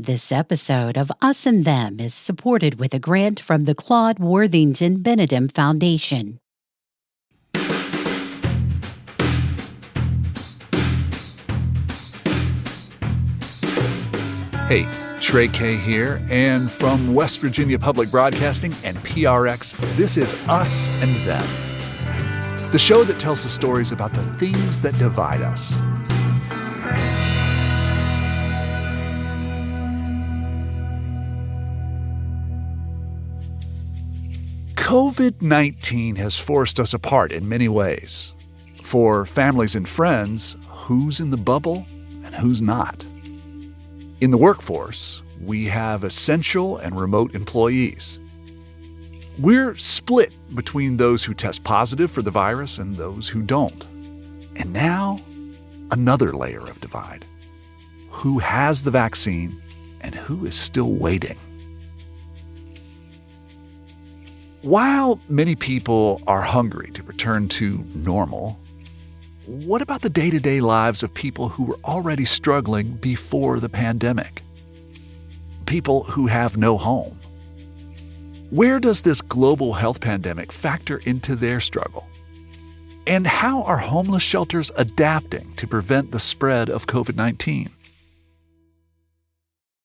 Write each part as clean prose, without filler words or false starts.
This episode of Us and Them is supported with a grant from the Claude Worthington Benedum Foundation. Hey, Trey K here, and from West Virginia Public Broadcasting and PRX, this is Us and Them, the show that tells the stories about the things that divide us. COVID-19 has forced us apart in many ways. For families and friends, who's in the bubble and who's not? In the workforce, we have essential and remote employees. We're split between those who test positive for the virus and those who don't. And now, another layer of divide. Who has the vaccine and who is still waiting? While many people are hungry to return to normal, what about the day-to-day lives of people who were already struggling before the pandemic? People who have no home. Where does this global health pandemic factor into their struggle? And how are homeless shelters adapting to prevent the spread of COVID-19?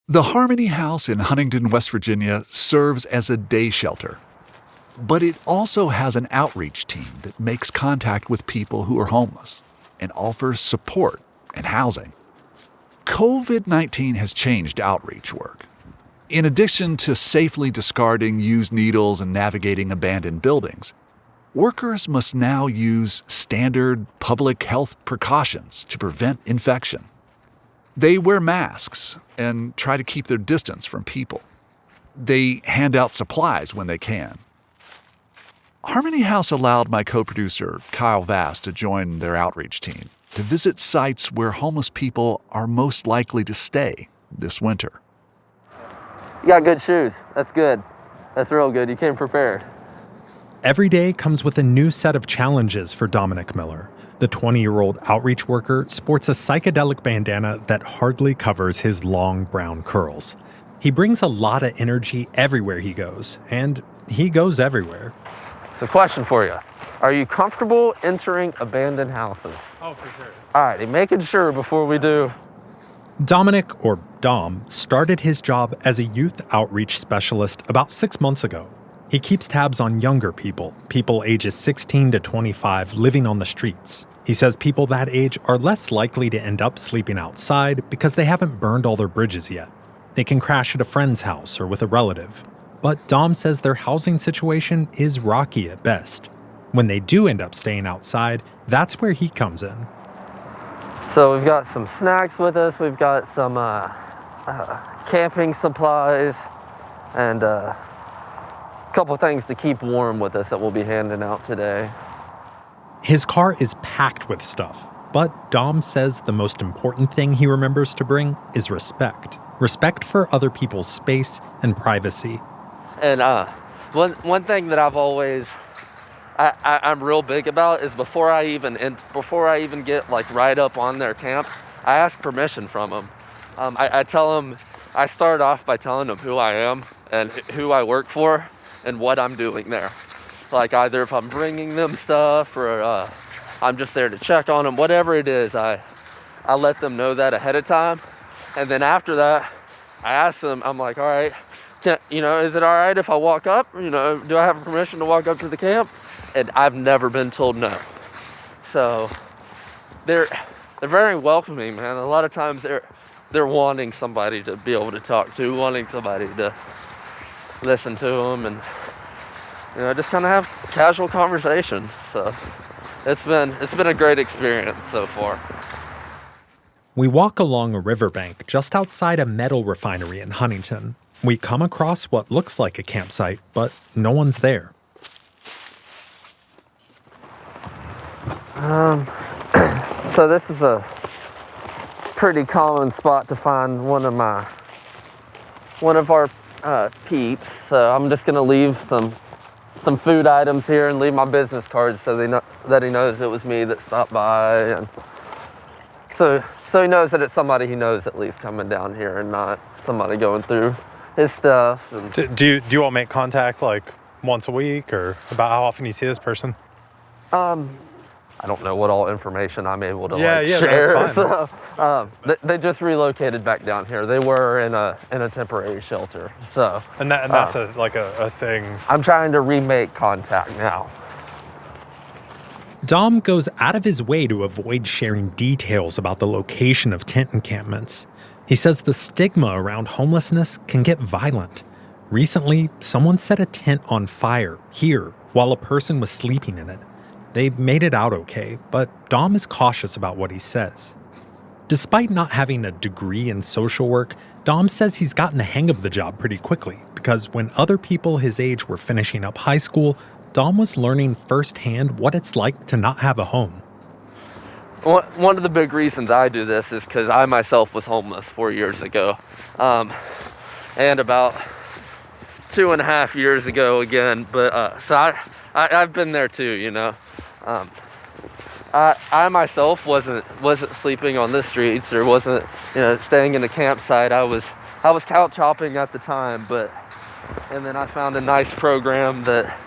The Harmony House in Huntington, West Virginia serves as a day shelter. But it also has an outreach team that makes contact with people who are homeless and offers support and housing. COVID-19 has changed outreach work. In addition to safely discarding used needles and navigating abandoned buildings, workers must now use standard public health precautions to prevent infection. They wear masks and try to keep their distance from people. They hand out supplies when they can. Harmony House allowed my co-producer, Kyle Vass, to join their outreach team to visit sites where homeless people are most likely to stay this winter. You got good shoes. That's good. That's real good. You came prepared. Every day comes with a new set of challenges for Dominic Miller. The 20-year-old outreach worker sports a psychedelic bandana that hardly covers his long brown curls. He brings a lot of energy everywhere he goes, and he goes everywhere. So question for you. Are you comfortable entering abandoned houses? Oh, for sure. All right, making sure before we do. Dominic, or Dom, started his job as a youth outreach specialist about 6 months ago. He keeps tabs on younger people ages 16 to 25 living on the streets. He says people that age are less likely to end up sleeping outside because they haven't burned all their bridges yet. They can crash at a friend's house or with a relative. But Dom says their housing situation is rocky at best. When they do end up staying outside, that's where he comes in. So we've got some snacks with us. We've got some camping supplies and a couple things to keep warm with us that we'll be handing out today. His car is packed with stuff, but Dom says the most important thing he remembers to bring is respect. Respect for other people's space and privacy. And one thing that I've always I'm real big about is before I even get like right up on their camp, I ask permission from them. I tell them, I start off by telling them who I am and who I work for and what I'm doing there. Like either if I'm bringing them stuff or I'm just there to check on them, whatever it is, I let them know that ahead of time. And then after that, I ask them, I'm like, all right, is it all right if I walk up? Do I have permission to walk up to the camp? And I've never been told no. So they're very welcoming, man. A lot of times they're wanting somebody to be able to talk to, wanting somebody to listen to them, and just kind of have casual conversation. So it's been a great experience so far. We walk along a riverbank just outside a metal refinery in Huntington. We come across what looks like a campsite, but no one's there. So this is a pretty common spot to find one of our peeps. So I'm just gonna leave some food items here and leave my business card so that he knows it was me that stopped by. And So he knows that it's somebody he knows at least coming down here and not somebody going through his stuff. And Do you all make contact like once a week, or about how often you see this person? I don't know what all information I'm able to Yeah, share. that's fine. So, they just relocated back down here. They were in a temporary shelter. So And that's a thing. I'm trying to remake contact now. Dom goes out of his way to avoid sharing details about the location of tent encampments. He says the stigma around homelessness can get violent. Recently, someone set a tent on fire here while a person was sleeping in it. They made it out okay, but Dom is cautious about what he says. Despite not having a degree in social work, Dom says he's gotten the hang of the job pretty quickly because when other people his age were finishing up high school, Dom was learning firsthand what it's like to not have a home. One of the big reasons I do this is because I myself was homeless 4 years ago. And about 2.5 years ago again. But so I've been there too, you know. I myself wasn't sleeping on the streets or wasn't, you know, staying in a campsite. I was couch hopping at the time, and then I found a nice program that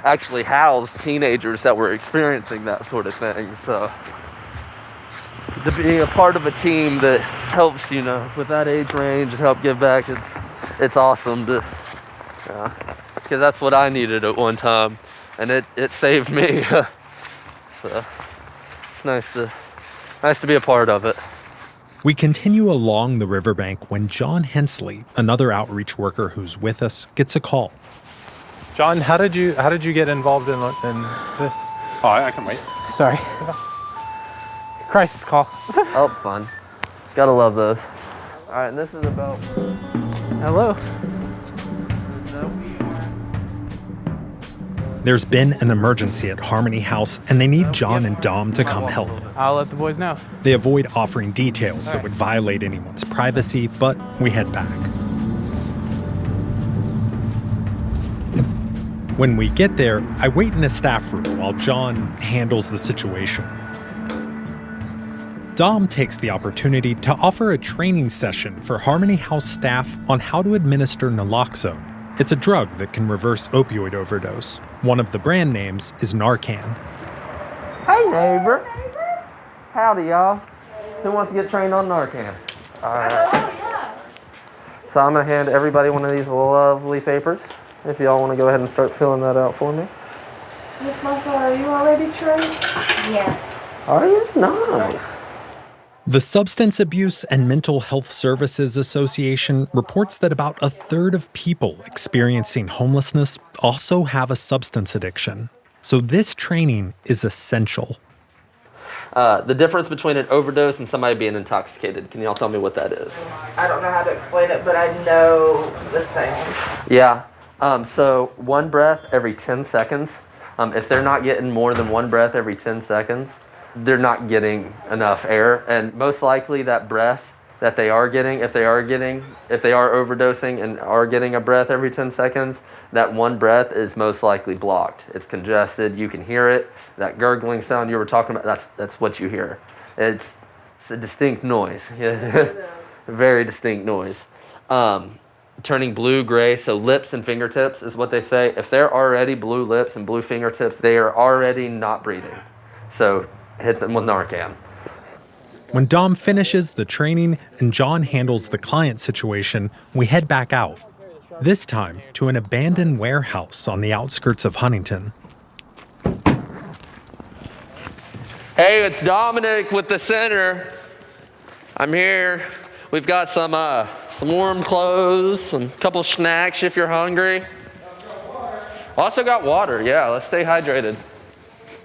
actually housed teenagers that were experiencing that sort of thing. So to be a part of a team that helps, you know, with that age range and help give back, it's awesome to, because that's what I needed at one time, and it saved me. So it's nice to be a part of it. We continue along the riverbank when John Hensley, another outreach worker who's with us, gets a call. John, how did you get involved in this? Oh, I can wait. Sorry. Crisis call. Oh, fun. Gotta love those. All right, and this is about... Hello. There's been an emergency at Harmony House, and they need John and Dom to come help. I'll let the boys know. They avoid offering details that would violate anyone's privacy, but we head back. When we get there, I wait in a staff room while John handles the situation. Dom takes the opportunity to offer a training session for Harmony House staff on how to administer naloxone. It's a drug that can reverse opioid overdose. One of the brand names is Narcan. Hey, neighbor. Howdy, y'all. Who wants to get trained on Narcan? All right. So I'm going to hand everybody one of these lovely papers. If y'all want to go ahead and start filling that out for me. Miss Martha, are you already trained? Yes. Are you? Nice. The Substance Abuse and Mental Health Services Association reports that about a third of people experiencing homelessness also have a substance addiction. So this training is essential. The difference between an overdose and somebody being intoxicated. Can y'all tell me what that is? I don't know how to explain it, but I know the sound. Yeah. So one breath every 10 seconds. If they're not getting more than one breath every 10 seconds, they're not getting enough air. And most likely that breath that they are getting, if they are overdosing and are getting a breath every 10 seconds, that one breath is most likely blocked. It's congested. You can hear it. That gurgling sound you were talking about, that's what you hear. It's a distinct noise. Very distinct noise. Turning blue, gray, so lips and fingertips is what they say. If they're already blue lips and blue fingertips, they are already not breathing. So hit them with Narcan. When Dom finishes the training and John handles the client situation, we head back out. This time to an abandoned warehouse on the outskirts of Huntington. Hey, it's Dominic with the center. I'm here. We've got some warm clothes, a couple snacks if you're hungry. Also got water. Yeah, let's stay hydrated.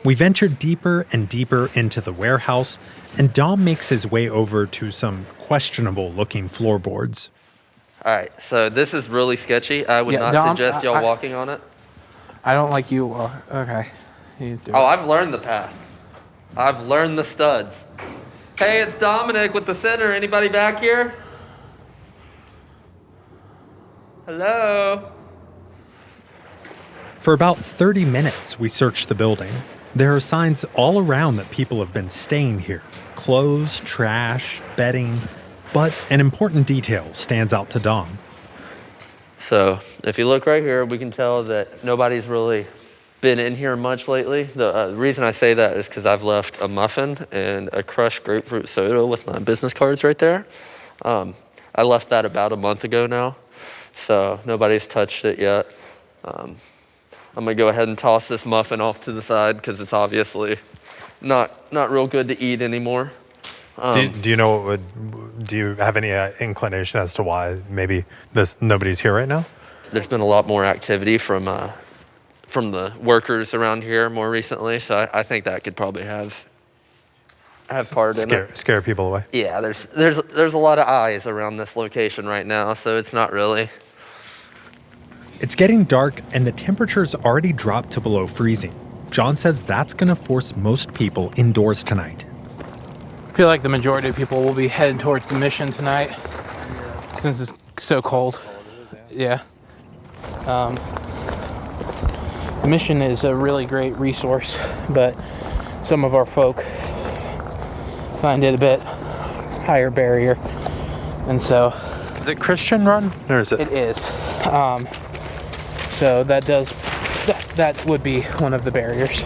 We venture deeper and deeper into the warehouse, and Dom makes his way over to some questionable-looking floorboards. All right, so this is really sketchy. I would not Dom, suggest y'all walking on it. I don't like you. Okay. You do it. I've learned the path. I've learned the studs. Hey, it's Dominic with the center. Anybody back here? Hello? For about 30 minutes, we search the building. There are signs all around that people have been staying here. Clothes, trash, bedding, but an important detail stands out to Dom. So if you look right here, we can tell that nobody's really been in here much lately. The reason I say that is because I've left a muffin and a crushed grapefruit soda with my business cards right there. I left that about a month ago now, so nobody's touched it yet. I'm gonna go ahead and toss this muffin off to the side because it's obviously not real good to eat anymore. Do you know what do you have any inclination as to why maybe nobody's here right now? There's been a lot more activity from the workers around here more recently, so I think that could probably have part in it. Scare people away. Yeah, there's a lot of eyes around this location right now, so it's not really. It's getting dark and the temperature's already dropped to below freezing. John says that's going to force most people indoors tonight. I feel like the majority of people will be heading towards the mission tonight since it's so cold. Yeah. The mission is a really great resource, but some of our folk find it a bit higher barrier. And so... Is it Christian run or is it? It is. So that would be one of the barriers.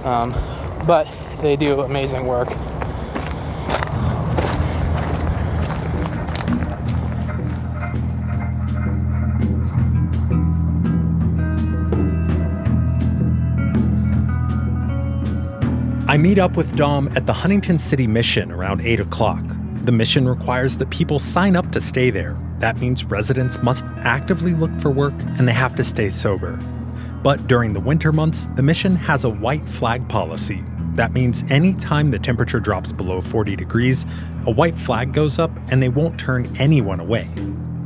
But they do amazing work. I meet up with Dom at the Huntington City Mission around 8 o'clock. The mission requires that people sign up to stay there. That means residents must actively look for work and they have to stay sober. But during the winter months, the mission has a white flag policy. That means any time the temperature drops below 40 degrees, a white flag goes up and they won't turn anyone away.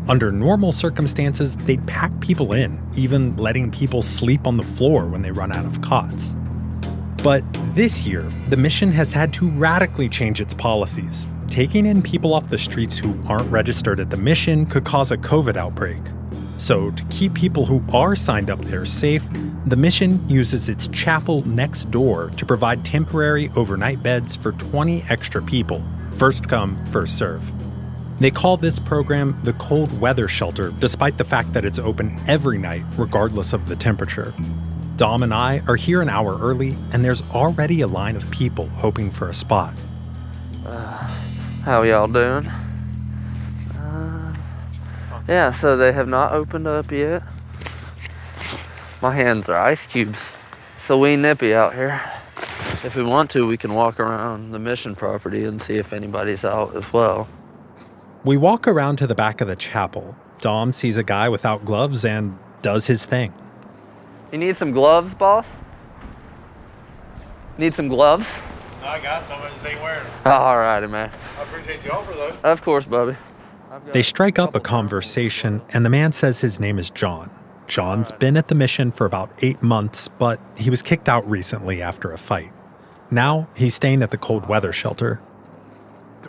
Under normal circumstances, they'd pack people in, even letting people sleep on the floor when they run out of cots. But this year, the mission has had to radically change its policies. Taking in people off the streets who aren't registered at the mission could cause a COVID outbreak. So to keep people who are signed up there safe, the mission uses its chapel next door to provide temporary overnight beds for 20 extra people. First come, first serve. They call this program the Cold Weather Shelter, despite the fact that it's open every night, regardless of the temperature. Dom and I are here an hour early, and there's already a line of people hoping for a spot. How y'all doing? Yeah, so they have not opened up yet. My hands are ice cubes. So we nippy out here. If we want to, we can walk around the mission property and see if anybody's out as well. We walk around to the back of the chapel. Dom sees a guy without gloves and does his thing. You need some gloves, boss? Need some gloves? I got some, I just ain't wearing them. All righty, man. I appreciate the offer, though. Of course, Bubby. They strike up a conversation, and the man says his name is John. John's been at the mission for about 8 months, but he was kicked out recently after a fight. Now, he's staying at the cold weather shelter.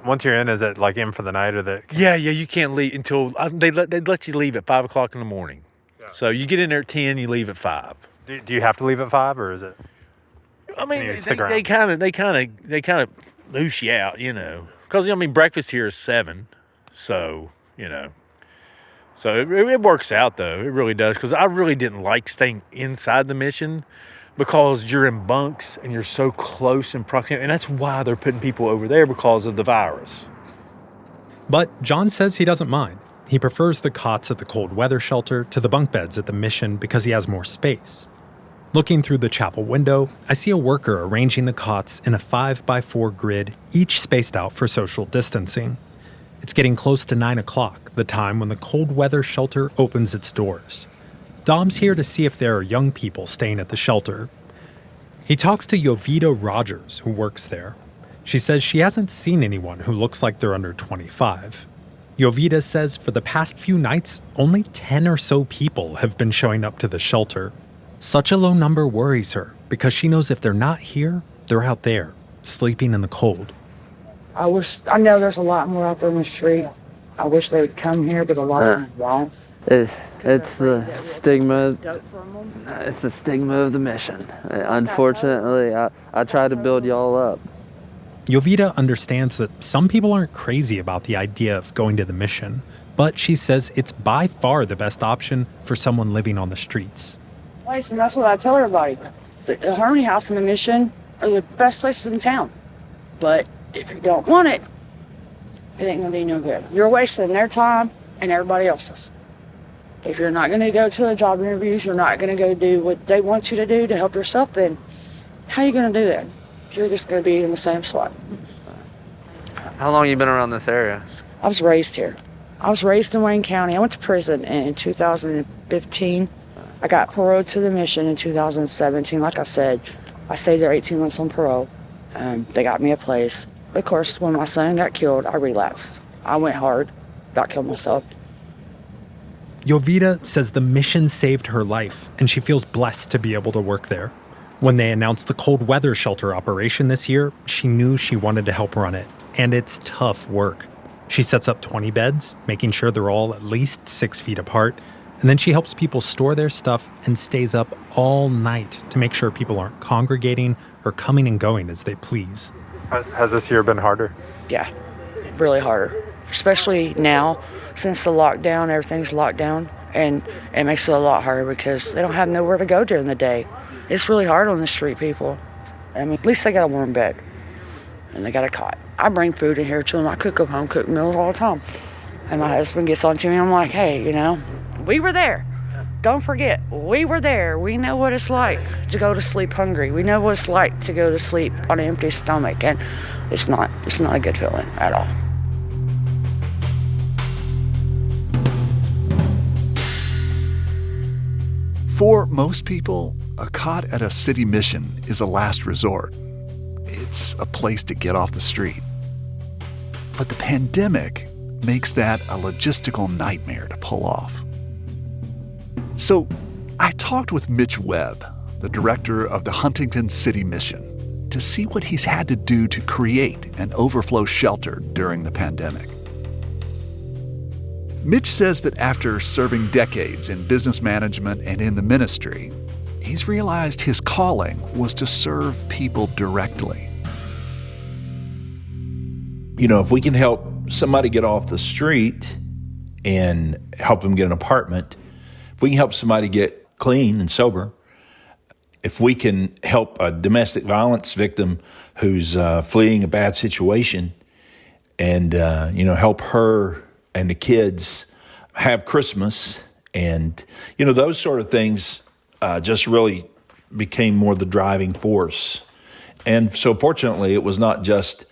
Once you're in, is it like in for the night or the? Yeah, you can't leave until they let you leave at 5 o'clock in the morning. Yeah. So you get in there at 10, you leave at 5. Do you have to leave at 5, or is it? I mean, they kind of loose you out, you know, because breakfast here is 7, so so it works out though. It really does, because I really didn't like staying inside the mission because you're in bunks and you're so close in proximity, and that's why they're putting people over there, because of the virus. But John says he doesn't mind. He prefers the cots at the cold weather shelter to the bunk beds at the mission because he has more space. Looking through the chapel window, I see a worker arranging the cots in a 5x4 grid, each spaced out for social distancing. It's getting close to 9 o'clock, the time when the cold weather shelter opens its doors. Dom's here to see if there are young people staying at the shelter. He talks to Jovita Rogers, who works there. She says she hasn't seen anyone who looks like they're under 25. Jovita says for the past few nights, only 10 or so people have been showing up to the shelter. Such a low number worries her because she knows if they're not here, they're out there, sleeping in the cold. I know there's a lot more out there in the street. I wish they would come here, but a lot of them won't. It's the stigma. It's the stigma of the mission. Unfortunately, I try to build y'all up. Jovita understands that some people aren't crazy about the idea of going to the mission, but she says it's by far the best option for someone living on the streets. And that's what I tell everybody. The Harmony House and the mission are the best places in town. But if you don't want it, it ain't gonna be no good. You're wasting their time and everybody else's. If you're not gonna go to the job interviews, you're not gonna go do what they want you to do to help yourself, then how are you gonna do that? You're just gonna be in the same spot. How long you been around this area? I was raised here. I was raised in Wayne County. I went to prison in 2015. I got paroled to the mission in 2017. Like I said, I stayed there 18 months on parole. They got me a place. Of course, when my son got killed, I relapsed. I went hard, about killed myself. Jovita says the mission saved her life, and she feels blessed to be able to work there. When they announced the cold weather shelter operation this year, she knew she wanted to help run it. And it's tough work. She sets up 20 beds, making sure they're all at least 6 feet apart. And then she helps people store their stuff and stays up all night to make sure people aren't congregating or coming and going as they please. Has this year been harder? Yeah, really harder. Especially now, since the lockdown, everything's locked down. And it makes it a lot harder because they don't have nowhere to go during the day. It's really hard on the street people. I mean, at least they got a warm bed and they got a cot. I bring food in here to them. I cook them home cooked meals all the time. And my husband gets on to me and I'm like, hey, we were there. Don't forget, we were there. We know what it's like to go to sleep hungry. We know what it's like to go to sleep on an empty stomach. And it's not a good feeling at all. For most people, a cot at a city mission is a last resort. It's a place to get off the street. But the pandemic makes that a logistical nightmare to pull off. So I talked with Mitch Webb, the director of the Huntington City Mission, to see what he's had to do to create an overflow shelter during the pandemic. Mitch says that after serving decades in business management and in the ministry, he's realized his calling was to serve people directly. If we can help somebody get off the street and help them get an apartment, if we can help somebody get clean and sober, if we can help a domestic violence victim who's fleeing a bad situation and, help her and the kids have Christmas and, those sort of things just really became more the driving force. And so fortunately, it was not just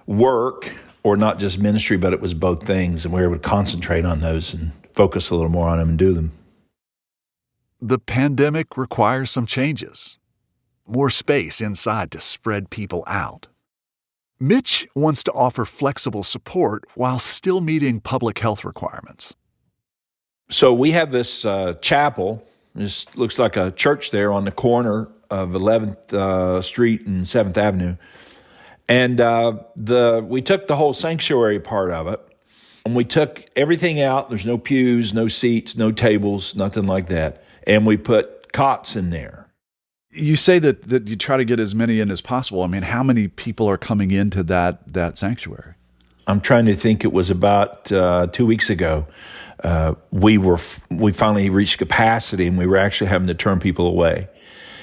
work or not just ministry, but it was both things. And we were able to concentrate on those and focus a little more on them and do them. The pandemic requires some changes. More space inside to spread people out. Mitch wants to offer flexible support while still meeting public health requirements. So we have this chapel. This looks like a church there on the corner of 11th Street and 7th Avenue. And we took the whole sanctuary part of it, and we took everything out. There's no pews, no seats, no tables, nothing like that. And we put cots in there. You say that you try to get as many in as possible. I mean, how many people are coming into that sanctuary? I'm trying to think. It was about 2 weeks ago. We finally reached capacity, and we were actually having to turn people away.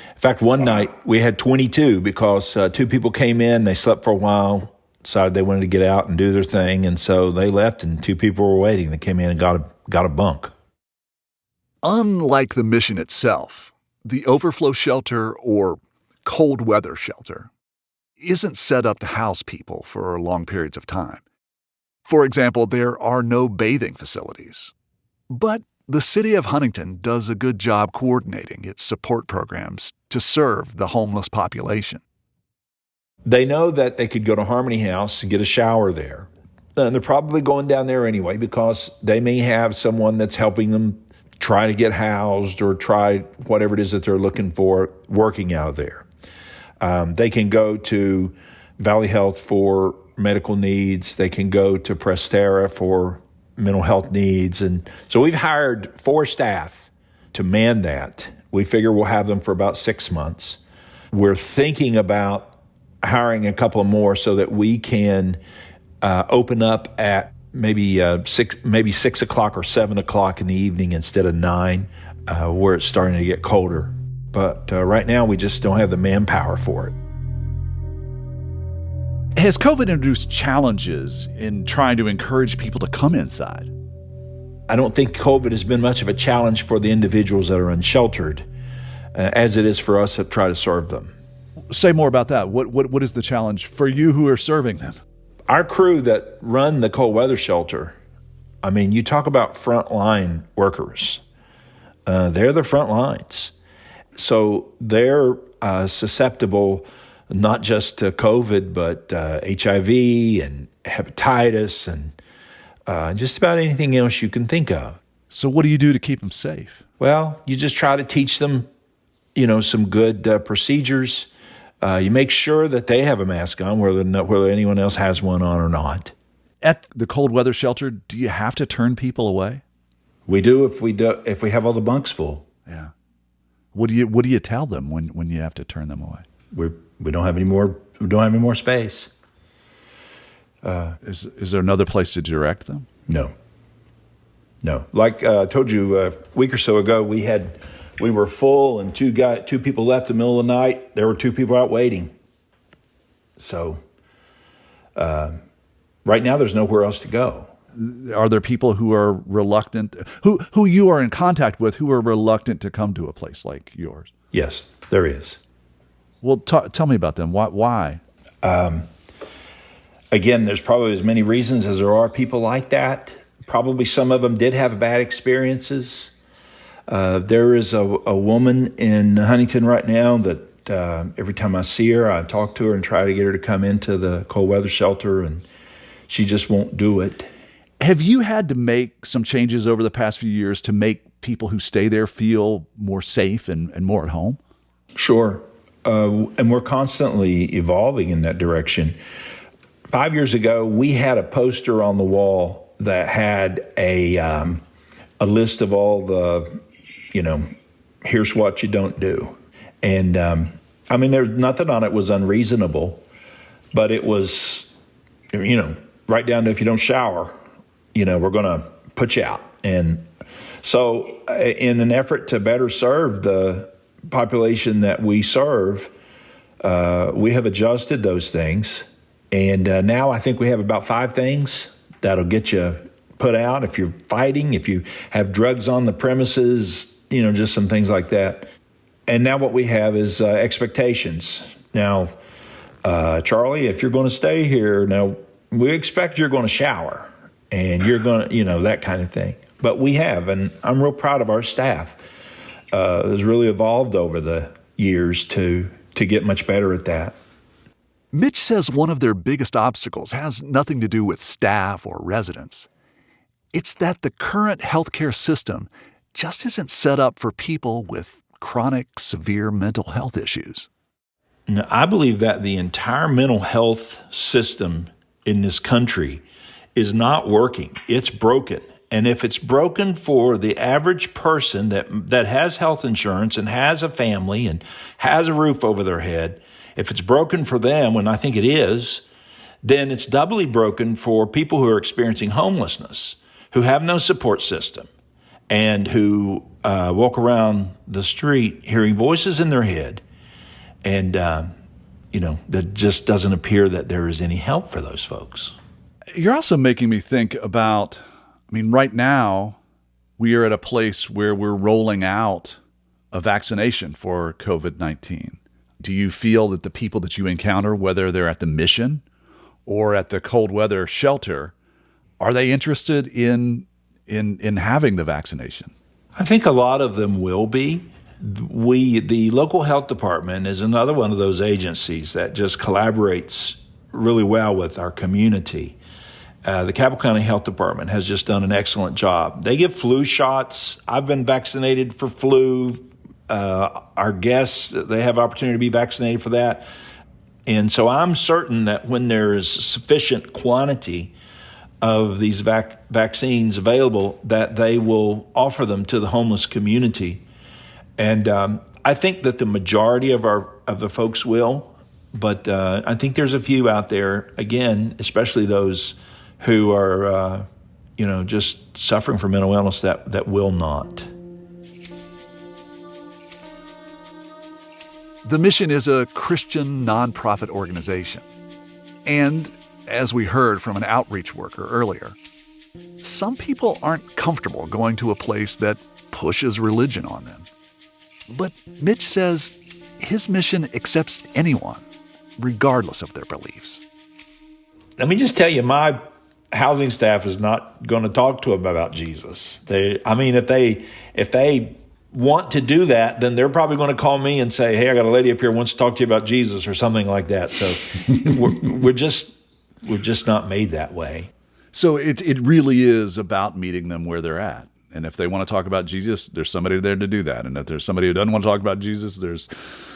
In fact, one night we had 22 because 2 people came in, they slept for a while, decided they wanted to get out and do their thing, and so they left, and 2 people were waiting. They came in and got a bunk. Unlike the mission itself, the overflow shelter or cold weather shelter isn't set up to house people for long periods of time. For example, there are no bathing facilities. But the city of Huntington does a good job coordinating its support programs to serve the homeless population. They know that they could go to Harmony House and get a shower there. And they're probably going down there anyway because they may have someone that's helping them try to get housed or try whatever it is that they're looking for working out of there. They can go to Valley Health for medical needs. They can go to Prestera for mental health needs. And so we've hired 4 staff to man that. We figure we'll have them for about 6 months. We're thinking about hiring a couple more so that we can open up at maybe 6 o'clock or 7 o'clock in the evening instead of 9, where it's starting to get colder. But right now, we just don't have the manpower for it. Has COVID introduced challenges in trying to encourage people to come inside? I don't think COVID has been much of a challenge for the individuals that are unsheltered, as it is for us to try to serve them. Say more about that. What is the challenge for you who are serving them? Our crew that run the cold weather shelter, I mean, you talk about frontline workers. They're the front lines. So they're susceptible not just to COVID, but HIV and hepatitis and just about anything else you can think of. So what do you do to keep them safe? Well, you just try to teach them, some good procedures. You make sure that they have a mask on, whether anyone else has one on or not. At the cold weather shelter, do you have to turn people away? We do if we have all the bunks full. Yeah. What do you tell them when you have to turn them away? We don't have any more. We don't have any more space. Is there another place to direct them? No. Like I told you a week or so ago, we were full and two people left in the middle of the night. There were 2 people out waiting. So right now there's nowhere else to go. Are there people who are reluctant, who you are in contact with, who are reluctant to come to a place like yours? Yes, there is. Well, tell me about them. Why? Again, there's probably as many reasons as there are people like that. Probably some of them did have bad experiences. There is a woman in Huntington right now that every time I see her, I talk to her and try to get her to come into the cold weather shelter, and she just won't do it. Have you had to make some changes over the past few years to make people who stay there feel more safe and more at home? Sure. And we're constantly evolving in that direction. 5 years ago, we had a poster on the wall that had a list of all the, here's what you don't do. And there's nothing on it was unreasonable, but it was, right down to if you don't shower, we're going to put you out. And so in an effort to better serve the population that we serve, we have adjusted those things. And now I think we have about 5 things that'll get you put out if you're fighting, if you have drugs on the premises, just some things like that. And now what we have is expectations. Now, Charlie, if you're going to stay here, now we expect you're going to shower and you're going to, that kind of thing. But we have, and I'm real proud of our staff. Has really evolved over the years to get much better at that. Mitch says one of their biggest obstacles has nothing to do with staff or residents. It's that the current healthcare system just isn't set up for people with chronic, severe mental health issues. Now, I believe that the entire mental health system in this country is not working. It's broken. And if it's broken for the average person that has health insurance and has a family and has a roof over their head, if it's broken for them, and I think it is, then it's doubly broken for people who are experiencing homelessness, who have no support system, and who walk around the street hearing voices in their head. And, that just doesn't appear that there is any help for those folks. You're also making me think about, right now we are at a place where we're rolling out a vaccination for COVID-19. Do you feel that the people that you encounter, whether they're at the mission or at the cold weather shelter, are they interested in having the vaccination? I think a lot of them will be. The local health department is another one of those agencies that just collaborates really well with our community. The Cabell County Health Department has just done an excellent job. They give flu shots. I've been vaccinated for flu. Our guests, they have opportunity to be vaccinated for that. And so I'm certain that when there is sufficient quantity of these vaccines available, that they will offer them to the homeless community. And I think that the majority of the folks will. But I think there's a few out there, again, especially those who are, just suffering from mental illness that will not. The Mission is a Christian nonprofit organization. And as we heard from an outreach worker earlier, some people aren't comfortable going to a place that pushes religion on them. But Mitch says his mission accepts anyone, regardless of their beliefs. Let me just tell you, my housing staff is not going to talk to them about Jesus. If they want to do that, then they're probably going to call me and say, hey, I got a lady up here who wants to talk to you about Jesus or something like that. So we're just not made that way. So it really is about meeting them where they're at. And if they want to talk about Jesus, there's somebody there to do that. And if there's somebody who doesn't want to talk about Jesus,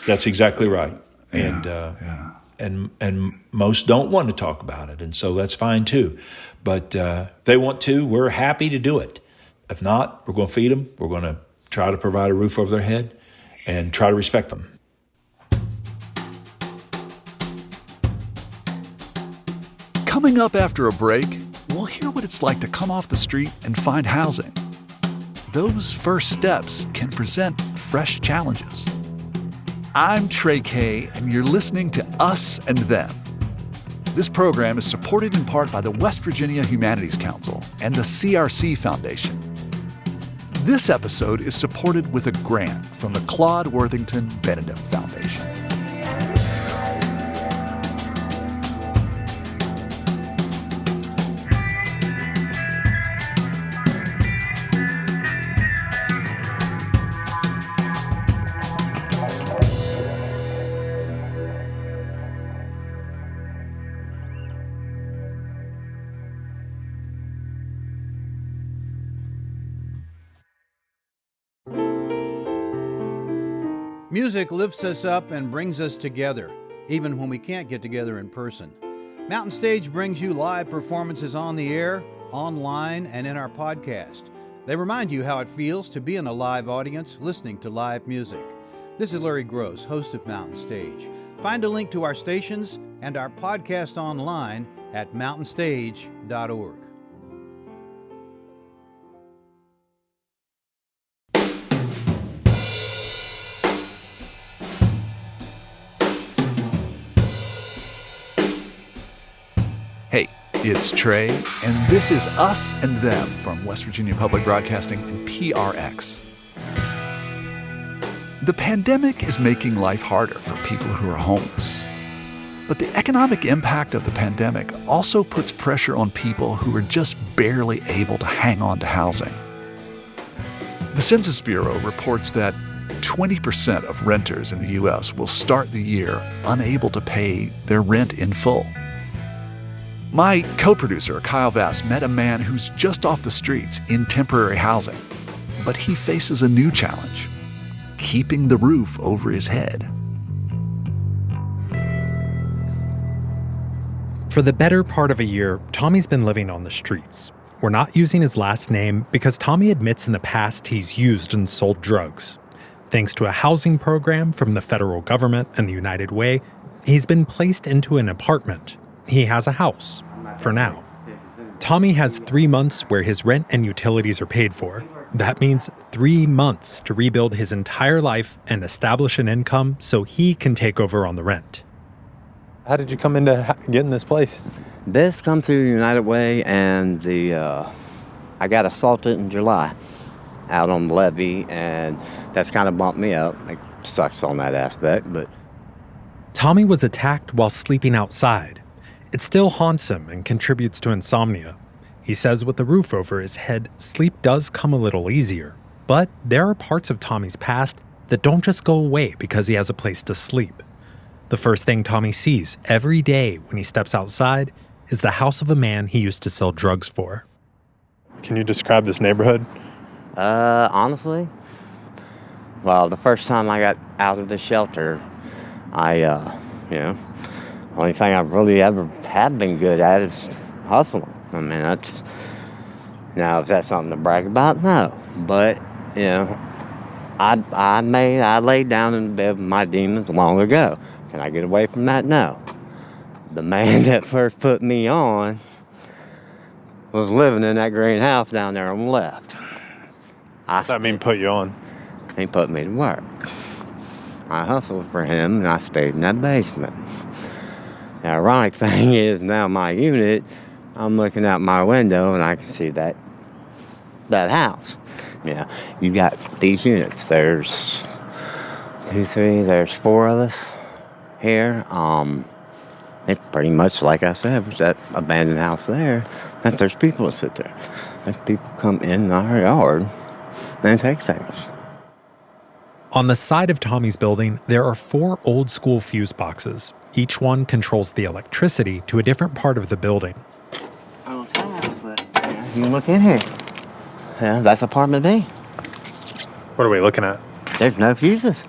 That's exactly right. Yeah, And most don't want to talk about it, and so that's fine too. But if they want to, we're happy to do it. If not, we're going to feed them. We're going to try to provide a roof over their head and try to respect them. Coming up after a break, we'll hear what it's like to come off the street and find housing. Those first steps can present fresh challenges. I'm Trey Kay, and you're listening to Us and Them. This program is supported in part by the West Virginia Humanities Council and the CRC Foundation. This episode is supported with a grant from the Claude Worthington Benedum Foundation. Music lifts us up and brings us together, even when we can't get together in person. Mountain Stage brings you live performances on the air, online, and in our podcast. They remind you how it feels to be in a live audience listening to live music. This is Larry Gross, host of Mountain Stage. Find a link to our stations and our podcast online at mountainstage.org. Hey, it's Trey, and this is Us and Them from West Virginia Public Broadcasting and PRX. The pandemic is making life harder for people who are homeless. But the economic impact of the pandemic also puts pressure on people who are just barely able to hang on to housing. The Census Bureau reports that 20% of renters in the U.S. will start the year unable to pay their rent in full. My co-producer, Kyle Vass, met a man who's just off the streets in temporary housing, but he faces a new challenge: keeping the roof over his head. For the better part of a year, Tommy's been living on the streets. We're not using his last name because Tommy admits in the past he's used and sold drugs. Thanks to a housing program from the federal government and the United Way, he's been placed into an apartment. He has a house, for now. Tommy has 3 months where his rent and utilities are paid for. That means 3 months to rebuild his entire life and establish an income so he can take over on the rent. How did you come into getting this place? This comes through the United Way, and I got assaulted in July out on the levee, and that's kind of bumped me up. It sucks on that aspect, but... Tommy was attacked while sleeping outside. It still haunts him and contributes to insomnia. He says with the roof over his head, sleep does come a little easier. But there are parts of Tommy's past that don't just go away because he has a place to sleep. The first thing Tommy sees every day when he steps outside is the house of a man he used to sell drugs for. Can you describe this neighborhood? Honestly, well, the first time I got out of the shelter, only thing I've really ever have been good at is hustling. I mean, that's... Now, if that's something to brag about, no. But, I laid down in bed with my demons long ago. Can I get away from that? No. The man that first put me on was living in that green house down there on the left. Does that mean put you on? He put me to work. I hustled for him, and I stayed in that basement. The ironic thing is, now my unit, I'm looking out my window, and I can see that house. Yeah, you got these units. There's 2, 3, there's 4 of us here. It's pretty much like I said, with that abandoned house there, that there's people that sit there. There's people come in our yard and take things. On the side of Tommy's building, there are 4 old-school fuse boxes. Each one controls the electricity to a different part of the building. You can look in here. Yeah, that's apartment B. What are we looking at? There's no fuses.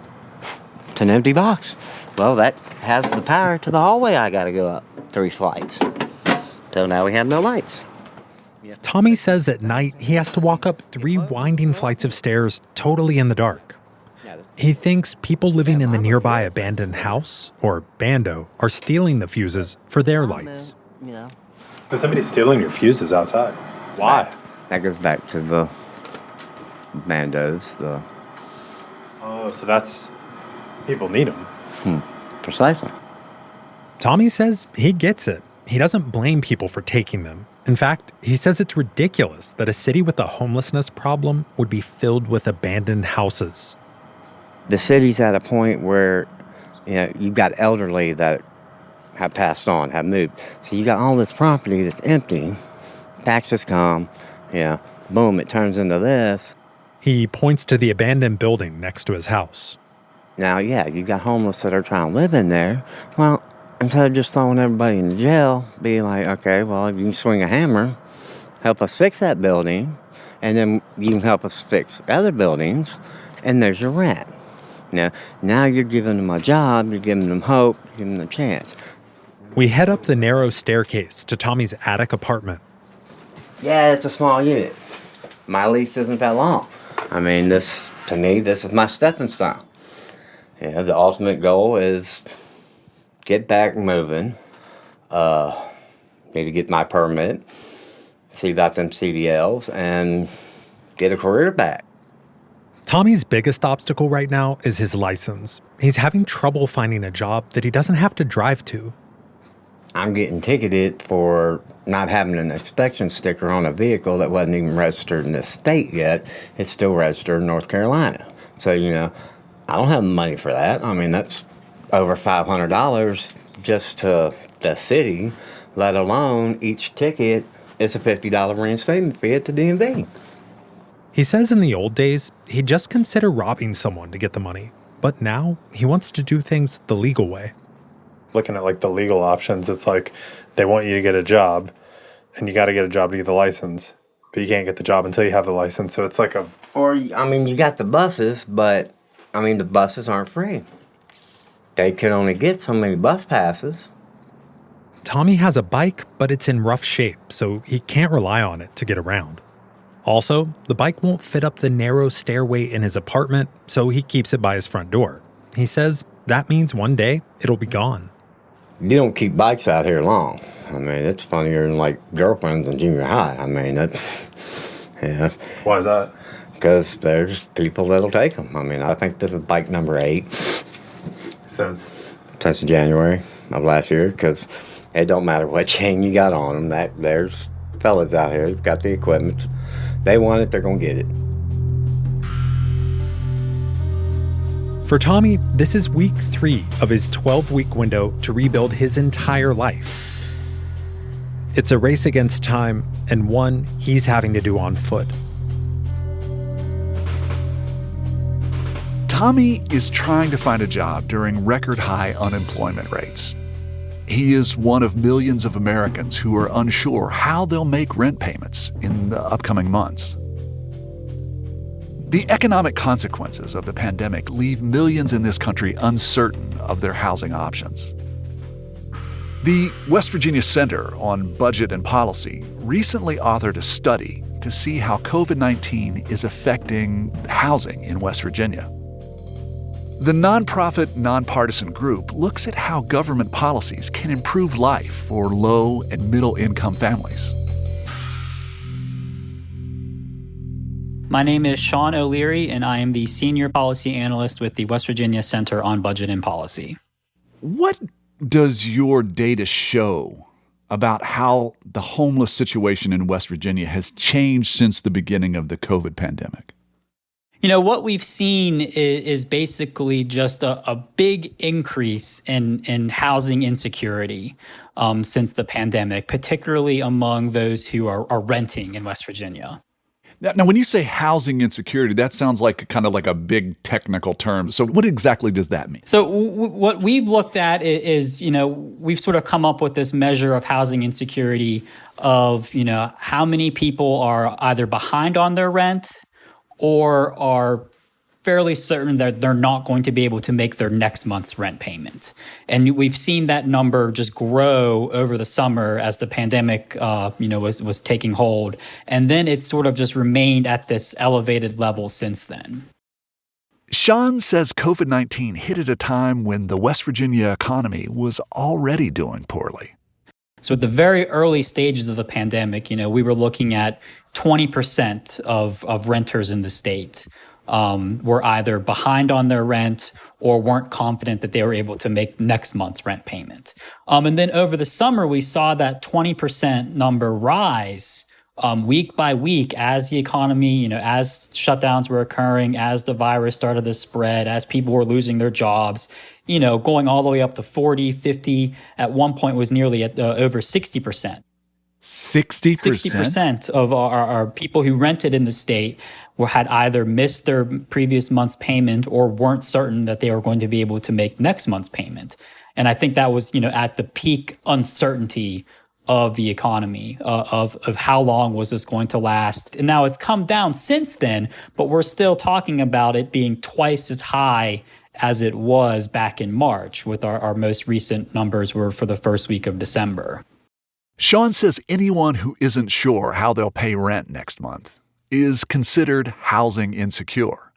It's an empty box. Well, that has the power to the hallway I gotta go up 3 flights. So now we have no lights. Tommy says at night he has to walk up 3 winding flights of stairs totally in the dark. He thinks people living in the nearby abandoned house, or bando, are stealing the fuses for their lights. So somebody's stealing your fuses outside. Why? That goes back to the bandos. Oh, so that's... people need them. Precisely. Tommy says he gets it. He doesn't blame people for taking them. In fact, he says it's ridiculous that a city with a homelessness problem would be filled with abandoned houses. The city's at a point where, you've got elderly that have passed on, have moved. So you got all this property that's empty. Taxes come, boom, it turns into this. He points to the abandoned building next to his house. Now, you got homeless that are trying to live in there. Well, instead of just throwing everybody in jail, be like, okay, well, if you can swing a hammer, help us fix that building, and then you can help us fix other buildings, and there's your rent. Now you're giving them a job, you're giving them hope, you're giving them a chance. We head up the narrow staircase to Tommy's attic apartment. Yeah, it's a small unit. My lease isn't that long. I mean, to me, this is my stepping stone. The ultimate goal is get back moving, need to get my permit, see about them CDLs, and get a career back. Tommy's biggest obstacle right now is his license. He's having trouble finding a job that he doesn't have to drive to. I'm getting ticketed for not having an inspection sticker on a vehicle that wasn't even registered in this state yet. It's still registered in North Carolina. So, I don't have the money for that. I mean, that's over $500 just to the city, let alone each ticket is a $50 reinstatement fee at the DMV. He says in the old days, he'd just consider robbing someone to get the money. But now, he wants to do things the legal way. Looking at the legal options, it's like they want you to get a job, and you got to get a job to get the license. But you can't get the job until you have the license, so it's like a... Or, you got the buses, but, the buses aren't free. They can only get so many bus passes. Tommy has a bike, but it's in rough shape, so he can't rely on it to get around. Also, the bike won't fit up the narrow stairway in his apartment, so he keeps it by his front door. He says that means one day it'll be gone. You don't keep bikes out here long. It's funnier than girlfriends in junior high. Why is that? Because there's people that'll take them. I think this is bike number 8. Since January of last year, because it don't matter what chain you got on them. There's fellas out here who've got the equipment. They want it, they're going to get it. For Tommy, this is week 3 of his 12-week window to rebuild his entire life. It's a race against time, and one he's having to do on foot. Tommy is trying to find a job during record-high unemployment rates. He is one of millions of Americans who are unsure how they'll make rent payments in the upcoming months. The economic consequences of the pandemic leave millions in this country uncertain of their housing options. The West Virginia Center on Budget and Policy recently authored a study to see how COVID-19 is affecting housing in West Virginia. The nonprofit, nonpartisan group looks at how government policies can improve life for low and middle income families. My name is Sean O'Leary, and I am the Senior Policy Analyst with the West Virginia Center on Budget and Policy. What does your data show about how the homeless situation in West Virginia has changed since the beginning of the COVID pandemic? You know, what we've seen is basically just a big increase in housing insecurity since the pandemic, particularly among those who are renting in West Virginia. Now, when you say housing insecurity, that sounds like kind of like a big technical term. So what exactly does that mean? So what we've looked at is, we've sort of come up with this measure of housing insecurity of, how many people are either behind on their rent or are fairly certain that they're not going to be able to make their next month's rent payment. And we've seen that number just grow over the summer as the pandemic, was taking hold. And then it's sort of just remained at this elevated level since then. Sean says COVID-19 hit at a time when the West Virginia economy was already doing poorly. So at the very early stages of the pandemic, we were looking at 20% of renters in the state were either behind on their rent or weren't confident that they were able to make next month's rent payment. And then over the summer, we saw that 20% number rise week by week as the economy, as shutdowns were occurring, as the virus started to spread, as people were losing their jobs, going all the way up to 40, 50, at one point was nearly at over 60%. 60%? 60% of our people who rented in the state had either missed their previous month's payment or weren't certain that they were going to be able to make next month's payment. And I think that was, at the peak uncertainty of the economy, of how long was this going to last. And now it's come down since then, but we're still talking about it being twice as high as it was back in March, with our most recent numbers were for the first week of December. Sean says anyone who isn't sure how they'll pay rent next month is considered housing insecure.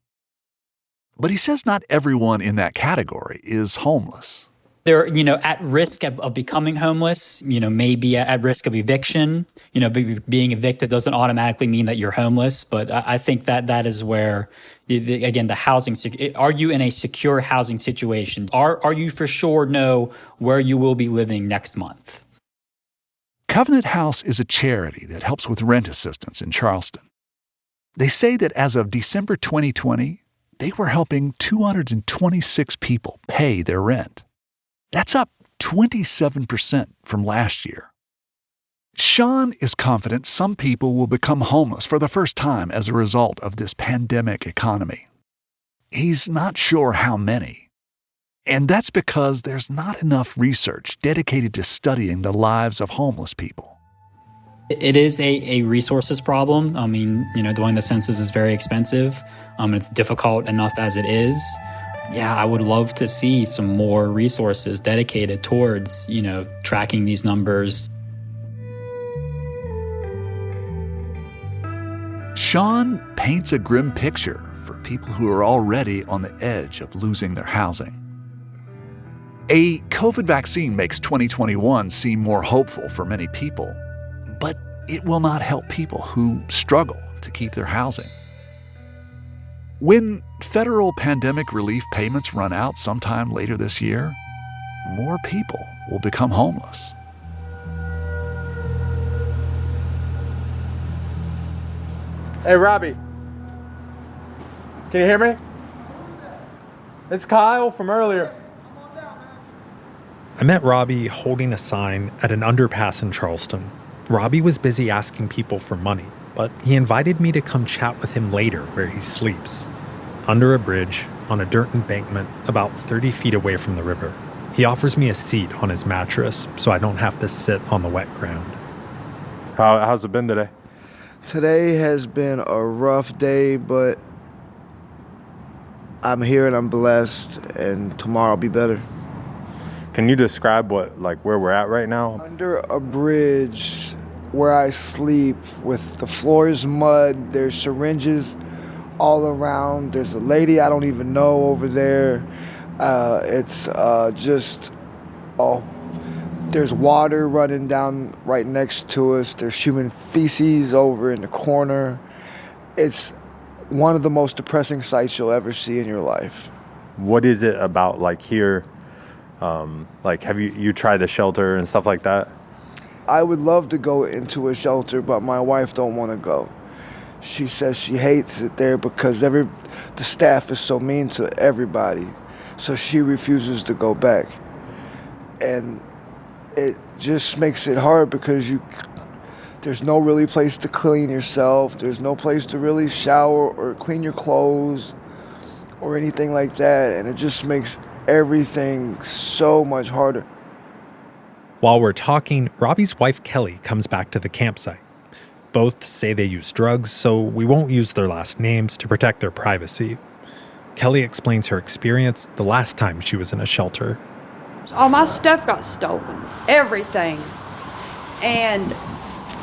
But he says not everyone in that category is homeless. They're, at risk of becoming homeless, maybe at risk of eviction. Being evicted doesn't automatically mean that you're homeless. But I think that is where, again, the housing, are you in a secure housing situation? Are you for sure know where you will be living next month? Covenant House is a charity that helps with rent assistance in Charleston. They say that as of December 2020, they were helping 226 people pay their rent. That's up 27% from last year. Sean is confident some people will become homeless for the first time as a result of this pandemic economy. He's not sure how many. And that's because there's not enough research dedicated to studying the lives of homeless people. It is a resources problem. Doing the census is very expensive. It's difficult enough as it is. Yeah, I would love to see some more resources dedicated towards, tracking these numbers. Sean paints a grim picture for people who are already on the edge of losing their housing. A COVID vaccine makes 2021 seem more hopeful for many people, but it will not help people who struggle to keep their housing. When federal pandemic relief payments run out sometime later this year, more people will become homeless. Hey, Robbie. Can you hear me? It's Kyle from earlier. I met Robbie holding a sign at an underpass in Charleston. Robbie was busy asking people for money, but he invited me to come chat with him later where he sleeps, under a bridge on a dirt embankment about 30 feet away from the river. He offers me a seat on his mattress so I don't have to sit on the wet ground. How's it been today? Today has been a rough day, but I'm here and I'm blessed, and tomorrow will be better. Can you describe where we're at right now? Under a bridge where I sleep with the floor is mud. There's syringes all around. There's a lady I don't even know over there. It's just, oh, there's water running down right next to us. There's human feces over in the corner. It's one of the most depressing sights you'll ever see in your life. What is it about like here? Like, have you tried a shelter and stuff like that? I would love to go into a shelter, but my wife don't want to go. She says she hates it there because the staff is so mean to everybody. So she refuses to go back. And it just makes it hard because there's no really place to clean yourself. There's no place to really shower or clean your clothes or anything like that. And it just makes everything so much harder. While we're talking, Robbie's wife Kelly comes back to the campsite. Both say they use drugs, so we won't use their last names to protect their privacy. Kelly explains her experience the last time she was in a shelter. All my stuff got stolen, everything. And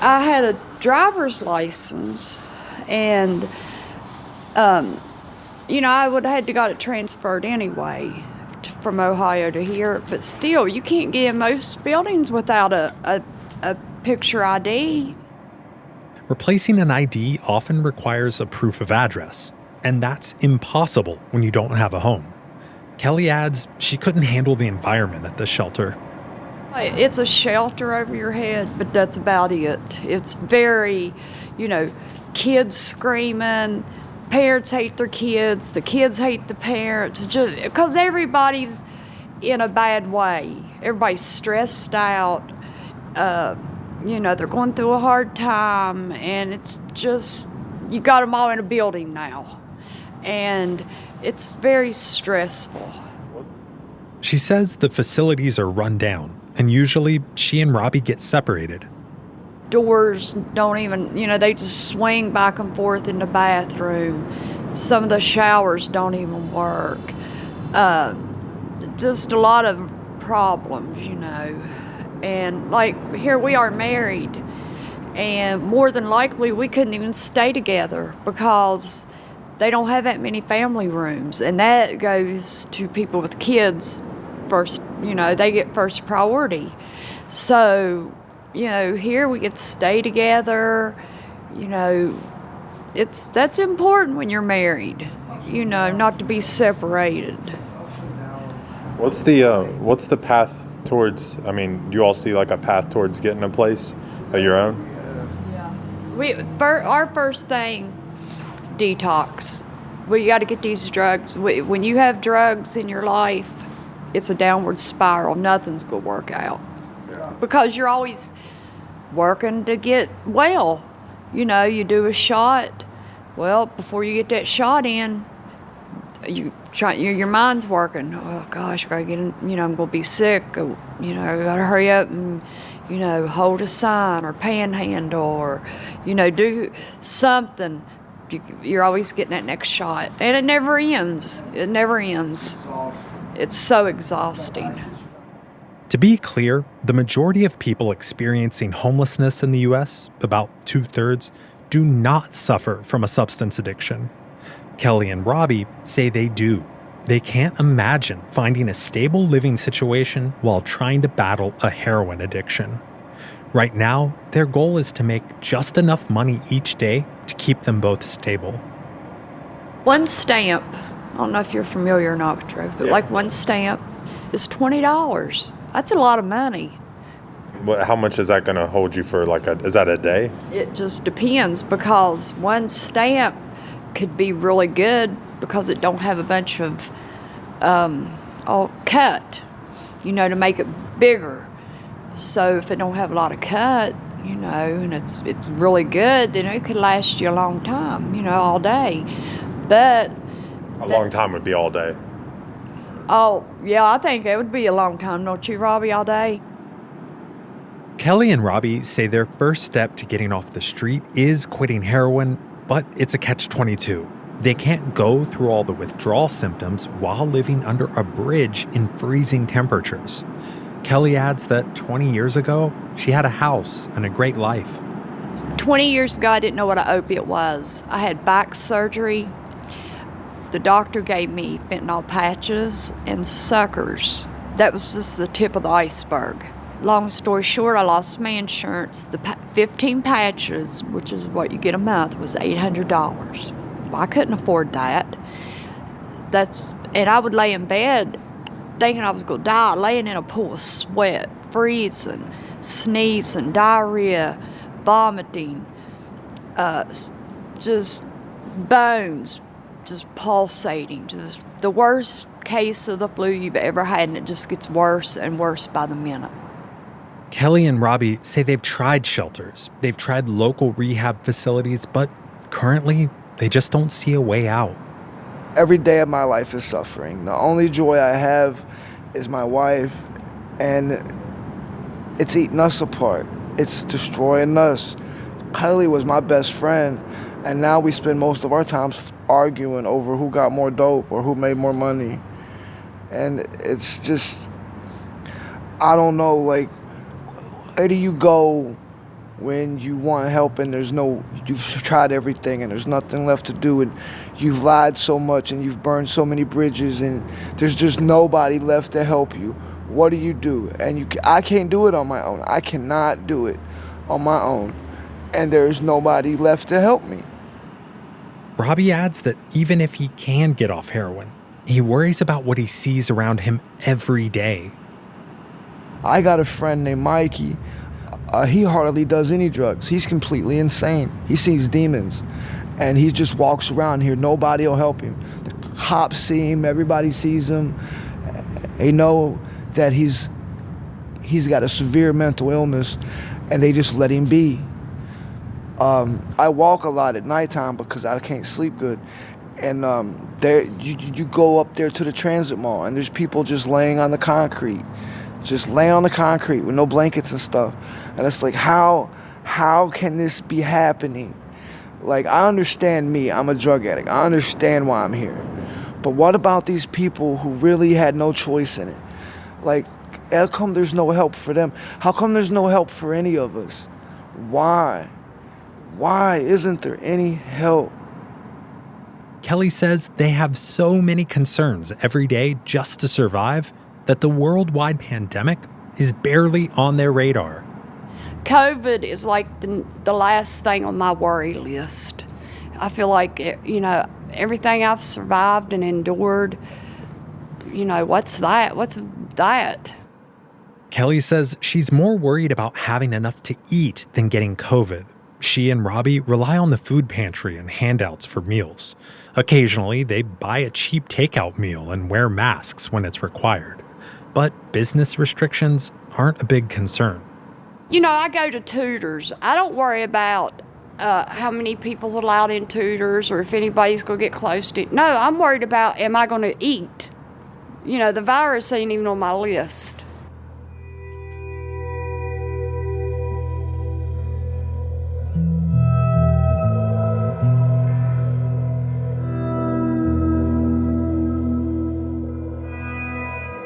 I had a driver's license, and, I would have had to got it transferred anyway from Ohio to here. But still, you can't get in most buildings without a picture ID. Replacing an ID often requires a proof of address, and that's impossible when you don't have a home. Kelly adds she couldn't handle the environment at the shelter. It's a shelter over your head, but that's about it. It's very, kids screaming, parents hate their kids, the kids hate the parents, just because everybody's in a bad way. Everybody's stressed out. They're going through a hard time, and it's just, you got them all in a building now. And it's very stressful. She says the facilities are run down, and usually she and Robbie get separated. Doors don't even, they just swing back and forth in the bathroom. Some of the showers don't even work. Just a lot of problems, And like here we are married, and more than likely we couldn't even stay together because they don't have that many family rooms, and that goes to people with kids first. They get first priority. So, here we get to stay together. That's important when you're married. Not to be separated. What's the path towards? I mean, do you all see like a path towards getting a place of your own? Yeah. Our first thing, detox. We got to get these drugs. When you have drugs in your life, it's a downward spiral. Nothing's going to work out. Because you're always working to get well. You do a shot. Well, before you get that shot in, your mind's working. Oh gosh, I gotta get in, I'm gonna be sick. I gotta hurry up and, hold a sign or panhandle or, do something. You're always getting that next shot. And it never ends. It never ends. It's so exhausting. To be clear, the majority of people experiencing homelessness in the U.S., about 2/3, do not suffer from a substance addiction. Kelly and Robbie say they do. They can't imagine finding a stable living situation while trying to battle a heroin addiction. Right now, their goal is to make just enough money each day to keep them both stable. One stamp, I don't know if you're familiar or not, Drew, but like one stamp is $20. That's a lot of money. How much is that going to hold you for? Is that a day? It just depends, because one stamp could be really good because it don't have a bunch of all cut, to make it bigger. So if it don't have a lot of cut, and it's really good, then it could last you a long time, all day. But a long time would be all day. Oh, yeah, I think it would be a long time, don't you, Robbie, all day? Kelly and Robbie say their first step to getting off the street is quitting heroin, but it's a catch-22. They can't go through all the withdrawal symptoms while living under a bridge in freezing temperatures. Kelly adds that 20 years ago, she had a house and a great life. 20 years ago, I didn't know what an opiate was. I had back surgery, The doctor gave me fentanyl patches and suckers. That was just the tip of the iceberg. Long story short, I lost my insurance. The 15 patches, which is what you get a month, was $800. Well, I couldn't afford that. And I would lay in bed thinking I was going to die, laying in a pool of sweat, freezing, sneezing, diarrhea, vomiting, just bones just pulsating, just the worst case of the flu you've ever had, and it just gets worse and worse by the minute. Kelly and Robbie say they've tried shelters, they've tried local rehab facilities, but currently they just don't see a way out. Every day of my life is suffering. The only joy I have is my wife, and it's eating us apart. It's destroying us. Kelly was my best friend, and now we spend most of our time arguing over who got more dope or who made more money. And it's just, I don't know, like, where do you go when you want help and you've tried everything and there's nothing left to do, and you've lied so much and you've burned so many bridges and there's just nobody left to help you? What do you do? And I can't do it on my own. I cannot do it on my own. And there's nobody left to help me. Robbie adds that even if he can get off heroin, he worries about what he sees around him every day. I got a friend named Mikey. He hardly does any drugs. He's completely insane. He sees demons, and he just walks around here. Nobody will help him. The cops see him. Everybody sees him. They know that he's got a severe mental illness, and they just let him be. I walk a lot at nighttime because I can't sleep good, and you go up there to the transit mall, and there's people just laying on the concrete. Just lay on the concrete with no blankets and stuff. And it's like, how can this be happening? Like, I understand me, I'm a drug addict. I understand why I'm here. But what about these people who really had no choice in it? Like, how come there's no help for them? How come there's no help for any of us? Why? Why isn't there any help? Kelly says they have so many concerns every day just to survive that the worldwide pandemic is barely on their radar. COVID is like the last thing on my worry list. I feel like, everything I've survived and endured, what's that? What's that? Kelly says she's more worried about having enough to eat than getting COVID. She and Robbie rely on the food pantry and handouts for meals. Occasionally, they buy a cheap takeout meal and wear masks when it's required. But business restrictions aren't a big concern. I go to Tutors. I don't worry about how many people's allowed in Tutors or if anybody's going to get close to it. No, I'm worried about, am I going to eat? The virus ain't even on my list.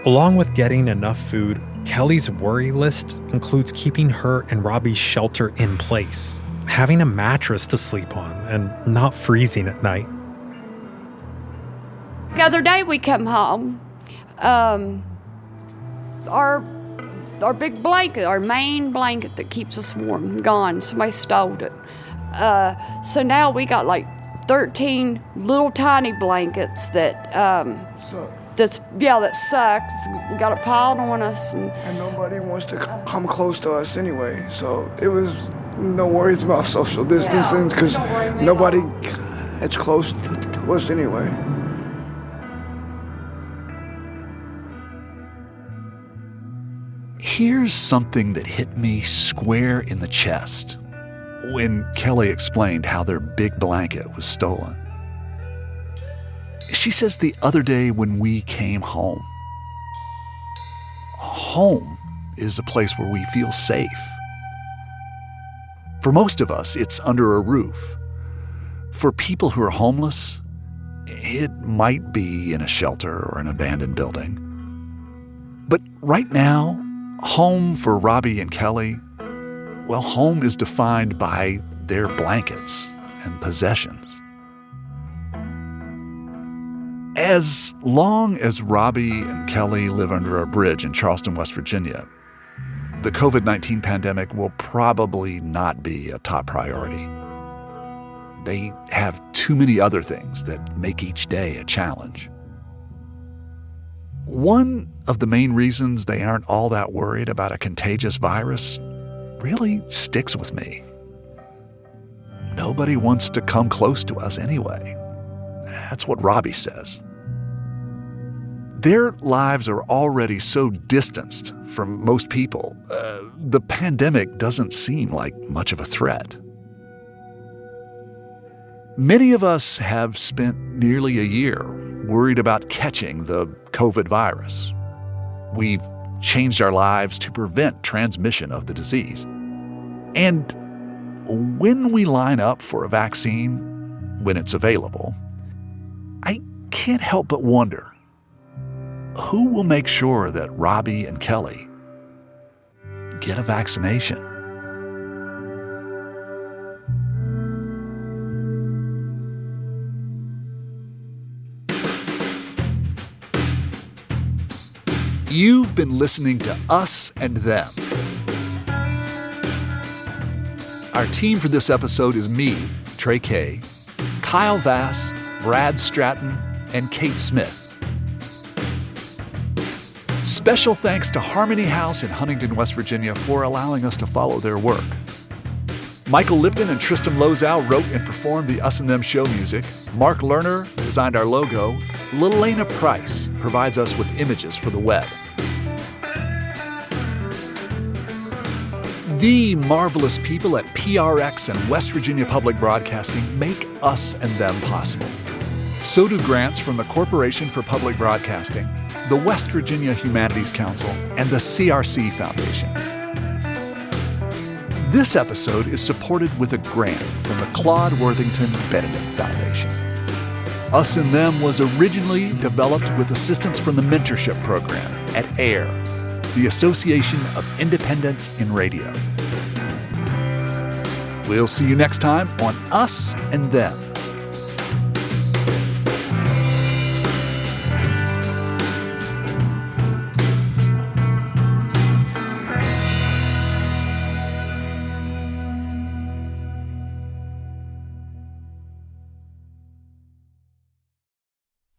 Along with getting enough food, Kelly's worry list includes keeping her and Robbie's shelter in place, having a mattress to sleep on, and not freezing at night. The other day we come home, our big blanket, our main blanket that keeps us warm, gone. Somebody stole it. So now we got like 13 little tiny blankets that sucks. We got it piled on us. And nobody wants to come close to us anyway. So it was no worries about social distancing because nobody gets close to us anyway. Here's something that hit me square in the chest when Kelly explained how their big blanket was stolen. She says the other day when we came home is a place where we feel safe. For most of us, it's under a roof. For people who are homeless, it might be in a shelter or an abandoned building. But right now, home for Robbie and Kelly, well, home is defined by their blankets and possessions. As long as Robbie and Kelly live under a bridge in Charleston, West Virginia, the COVID-19 pandemic will probably not be a top priority. They have too many other things that make each day a challenge. One of the main reasons they aren't all that worried about a contagious virus really sticks with me. Nobody wants to come close to us anyway. That's what Robbie says. Their lives are already so distanced from most people, the pandemic doesn't seem like much of a threat. Many of us have spent nearly a year worried about catching the COVID virus. We've changed our lives to prevent transmission of the disease. And when we line up for a vaccine, when it's available, I can't help but wonder, who will make sure that Robbie and Kelly get a vaccination? You've been listening to Us and Them. Our team for this episode is me, Trey Kay, Kyle Vass, Brad Stratton, and Kate Smith. Special thanks to Harmony House in Huntington, West Virginia for allowing us to follow their work. Michael Lipton and Tristan Lozow wrote and performed the Us and Them show music. Mark Lerner designed our logo. Lelena Price provides us with images for the web. The marvelous people at PRX and West Virginia Public Broadcasting make Us and Them possible. So do grants from the Corporation for Public Broadcasting, the West Virginia Humanities Council, and the CRC Foundation. This episode is supported with a grant from the Claude Worthington Benedict Foundation. Us and Them was originally developed with assistance from the mentorship program at AIR, the Association of Independents in Radio. We'll see you next time on Us and Them.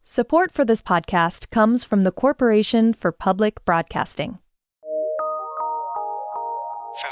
Support for this podcast comes from the Corporation for Public Broadcasting. From